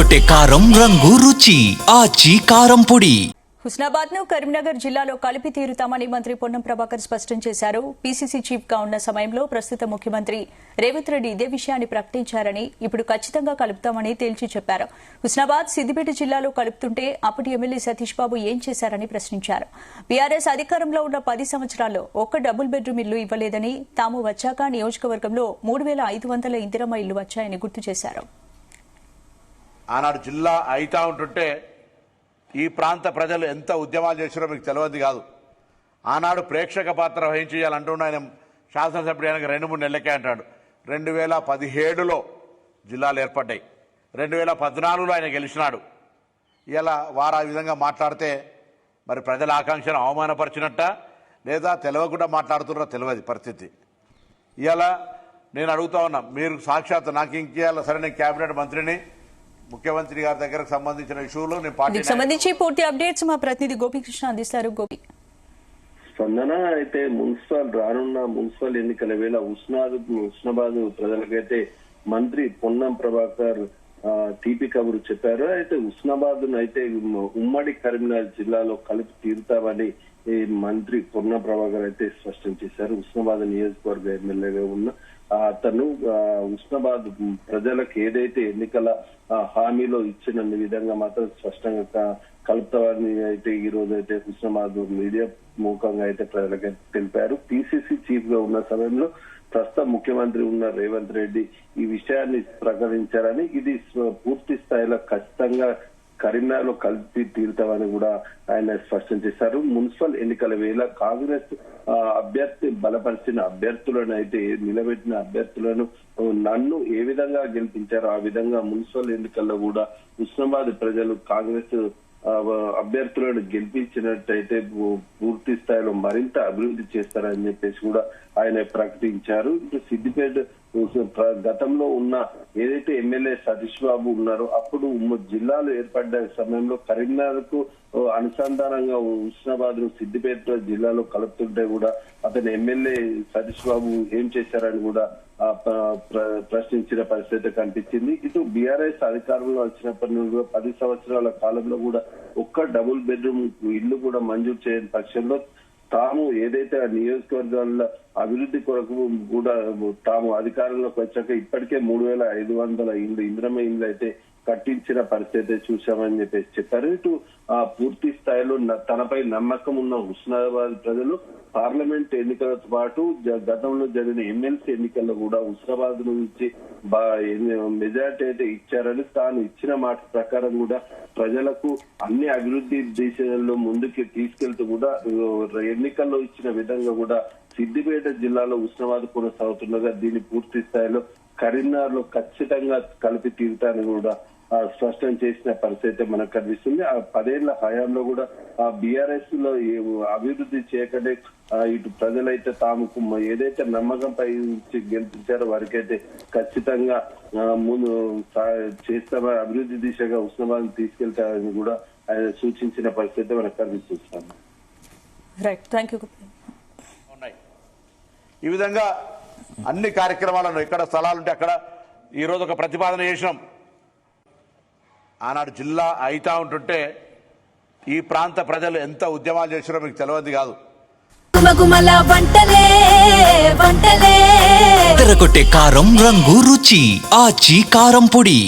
ఎర్రగొట్టే కారం రంగు రుచి ఆచి కారం పొడి. హుస్నాబాద్ ను కరీంనగర్ జిల్లాలో కలిపి తీరుతామని మంత్రి పొన్నం ప్రభాకర్ స్పష్టం చేశారు. పీసీసీ చీఫ్ గా ఉన్న సమయంలో ప్రస్తుత ముఖ్యమంత్రి రేవంత్ రెడ్డి ఇదే విషయాన్ని ప్రకటించారని, ఇప్పుడు ఖచ్చితంగా కలుపుతామని తేల్చి చెప్పారు. హుస్నాబాద్, సిద్దిపేట జిల్లాలో కలుపుతుంటే అప్పటి ఎమ్మెల్యే సతీష్ బాబు ఏం చేశారని ప్రశ్నించారు. బీఆర్ఎస్ అధికారంలో ఉన్న 10 సంవత్సరాల్లో ఒక్క డబుల్ బెడ్రూమ్ ఇల్లు ఇవ్వలేదని, తాము వచ్చాక నియోజకవర్గంలో 3500 ఇందిరమ్మ ఇల్లు వచ్చాయని గుర్తు చేశారు. ఆనాడు జిల్లా అయితా ఉంటుంటే ఈ ప్రాంత ప్రజలు ఎంత ఉద్యమాలు చేశారో మీకు తెలియదు కాదు. ఆనాడు ప్రేక్షక పాత్ర వహించేయాలంటున్న ఆయన శాసనసభ్యుడు ఆయనకు 2-3 నెలలకే అంటాడు. 2017లో జిల్లాలు ఏర్పడ్డాయి, 2014లో ఆయన గెలిచినాడు. ఇలా వారు ఆ విధంగా మాట్లాడితే మరి ప్రజల ఆకాంక్షను అవమానపరిచినట్ట లేదా తెలియకుండా మాట్లాడుతున్నారో తెలియదు పరిస్థితి. ఇలా నేను అడుగుతా ఉన్నా, మీరు సాక్షాత్ నాకు ఇంకేయాలి, సరే నేను కేబినెట్ మంత్రిని, ముఖ్యమంత్రి గారి దగ్గరకు సంబంధించిన ఇష్యూలో నేను పార్టీకి సంబంధించి పూర్తి అప్డేట్స్ మా ప్రతినిధి గోపికృష్ణ అందిస్తారు. గోపి, స్పందన అయితే రానున్న మున్సిపల్ ఎన్నికల వేళ హుస్నాబాద్ ప్రజలకైతే మంత్రి పొన్నం ప్రభాకర్ తీపి కబురు చెప్పారు. అయితే హుస్నాబాద్ అయితే ఉమ్మడి కరీంనగర్ జిల్లాలో కలిపి తీరుతామని మంత్రి పొన్నం ప్రభాకర్ అయితే స్పష్టం చేశారు. హుస్నాబాద్ నియోజకవర్గ ఎమ్మెల్యేగా ఉన్న అతను హుస్నాబాద్ ప్రజలకు ఏదైతే ఎన్నికల హామీలో ఇచ్చిన విధంగా మాత్రం స్పష్టంగా కలుపుతామని అయితే ఈ రోజు అయితే హుస్నాబాద్ మీడియా ముఖంగా అయితే ప్రజలకు తెలిపారు. పీసీసీ చీఫ్ గా ఉన్న సమయంలో ప్రస్తుత ముఖ్యమంత్రి ఉన్న రేవంత్ రెడ్డి ఈ విషయాన్ని ప్రకటించారని, ఇది పూర్తి స్థాయిలో ఖచ్చితంగా కరీంనగర్లో కలిపి తీరుతామని కూడా ఆయన స్పష్టం చేశారు. మున్సిపల్ ఎన్నికల వేళ కాంగ్రెస్ అభ్యర్థి బలపరిచిన అభ్యర్థులను అయితే నిలబెట్టిన అభ్యర్థులను నన్ను ఏ విధంగా గెలిపించారో ఆ విధంగా మున్సిపల్ ఎన్నికల్లో కూడా హుస్నాబాద్ ప్రజలు కాంగ్రెస్ అభ్యర్థులను గెలిపించినట్టయితే పూర్తి స్థాయిలో మరింత అభివృద్ధి చేస్తారని చెప్పేసి కూడా ఆయన ప్రకటించారు. సిద్దిపేట గతంలో ఉన్న ఏదైతే ఎమ్మెల్యే సతీష్ బాబు ఉన్నారో అప్పుడు జిల్లాలు ఏర్పడ్డ సమయంలో కరీంనగర్ కు అనుసంధానంగా హుస్నాబాద్ ను సిద్దిపేట జిల్లాలో కలుపుతుంటే కూడా అతని ఎమ్మెల్యే సతీష్ బాబు ఏం చేశారని కూడా ప్రశ్నించిన పరిస్థితి కనిపించింది. ఇటు బీఆర్ఎస్ అధికారంలో వచ్చినప్పటి నుండి 10 సంవత్సరాల కాలంలో కూడా ఒక్క డబుల్ బెడ్రూమ్ ఇల్లు కూడా మంజూరు చేయని పక్షంలో తాము ఏదైతే ఆ నియోజకవర్గాల అభివృద్ధి కొరకు కూడా తాము అధికారంలోకి వచ్చాక ఇప్పటికే 3500 ఇండ్లు ఇందిరమ్మ ఇండ్లు అయితే కట్టించిన పరిస్థితి చూశామని చెప్పేసి చెప్పారు. ఇటు పూర్తి స్థాయిలో తనపై నమ్మకం ఉన్న హుస్నాబాద్ ప్రజలు పార్లమెంట్ ఎన్నికలతో పాటు గతంలో జరిగిన ఎమ్మెల్సీ ఎన్నికల్లో కూడా హుస్నాబాద్ నుంచి మెజార్టీ అయితే ఇచ్చారని, తాను ఇచ్చిన మాట ప్రకారం కూడా ప్రజలకు అన్ని అభివృద్ధి దిశల్లో ముందుకు తీసుకెళ్తూ కూడా ఎన్నికల్లో ఇచ్చిన విధంగా కూడా సిద్దిపేట జిల్లాలో హుస్నాబాద్ కొనసాగుతుండగా దీన్ని పూర్తి స్థాయిలో కరీంనగర్ లో ఖచ్చితంగా కలిపి తీరుతానని కూడా స్పష్టం చేసిన పరిస్థితి మనకు కనిపిస్తుంది. ఆ 10 ఏళ్ల హయాంలో కూడా ఆ బీఆర్ఎస్ లో అభివృద్ధి చేయకనే ఇటు ప్రజలైతే తాముకు ఏదైతే నమ్మకంపై గెలిపించారో వారికైతే ఖచ్చితంగా ముందు చేస్తామని అభివృద్ధి దిశగా హుస్నాబాద్ తీసుకెళ్తారని కూడా ఆయన సూచించిన పరిస్థితి మనకు కనిపిస్తుంది. ఈ విధంగా అన్ని కార్యక్రమాలను ఎక్కడ స్థలాలుంటే అక్కడ ఈ రోజు ఒక ప్రతిపాదన చేసినాం. ఆనాడు జిల్లా అయితా ఉంటుంటే ఈ ప్రాంత ప్రజలు ఎంత ఉద్యమాలు చేశారో మీకు తెలియదు కాదు. ఎర్రగొట్టే కారం రంగు రుచి ఆచి కారం పొడి.